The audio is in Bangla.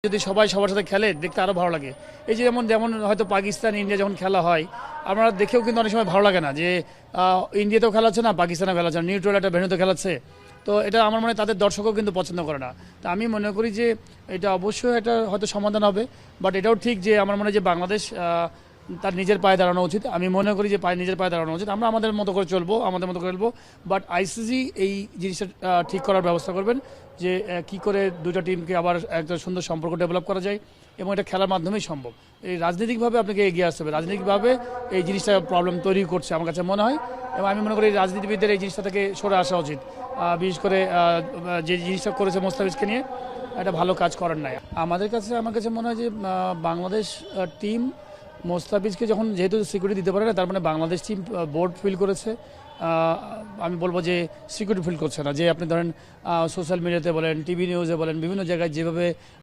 যদি সবাই সবার সাথে খেলে দেখতে আরও ভালো লাগে। এই যে যেমন যেমন হয়তো পাকিস্তান ইন্ডিয়া যখন খেলা হয় আমরা দেখেও কিন্তু অনেক সময় ভালো লাগে না যে ইন্ডিয়াতেও খেলা হচ্ছে না, পাকিস্তানেও খেলা হচ্ছে না, নিউট্রাল একটা ভেন্যুতে খেলাচ্ছে। তো এটা আমার মনে হয় তাদের দর্শকও কিন্তু পছন্দ করে না। তা আমি মনে করি যে এটা অবশ্যই একটা হয়তো সমাধান হবে, বাট এটাও ঠিক যে আমার মনে হয় যে বাংলাদেশ তার নিজের পায়ে দাঁড়ানো উচিত। আমি মনে করি যে নিজের পায়ে দাঁড়ানো উচিত। আমরা আমাদের মতো করে চলবো, আমাদের মতো করে খেলবো, বাট আইসিসি এই জিনিসটা ঠিক করার ব্যবস্থা করবেন যে কি করে দুটো টিমকে আবার একটা সুন্দর সম্পর্ক ডেভেলপ করা যায়, এবং এটা খেলার মাধ্যমেই সম্ভব। এই রাজনৈতিকভাবে আপনাকে এগিয়ে আসতে হবে, রাজনৈতিকভাবে এই জিনিসটা প্রবলেম তৈরি করছে আমার কাছে মনে হয়, এবং আমি মনে করি রাজনীতিবিদদের এই জিনিসটা থেকে সরে আসা উচিত। বিশেষ করে যে জিনিসটা করেছে মোস্তাফিজকে নিয়ে একটা ভালো কাজ করেন নাই আমাদের কাছে। আমার কাছে মনে হয় যে বাংলাদেশ টিম মোস্তাফিজকে যখন যেহেতু সিকিউরিটি দিতে পারে না, তার মানে বাংলাদেশ টিম বোর্ড ফিল করেছে। আমি বলবো যে সিকিউরিটি ফিল করছে না। যে আপনি ধরেন সোশ্যাল মিডিয়াতে বলেন, টিভি নিউজে বলেন, বিভিন্ন জায়গায় যেভাবে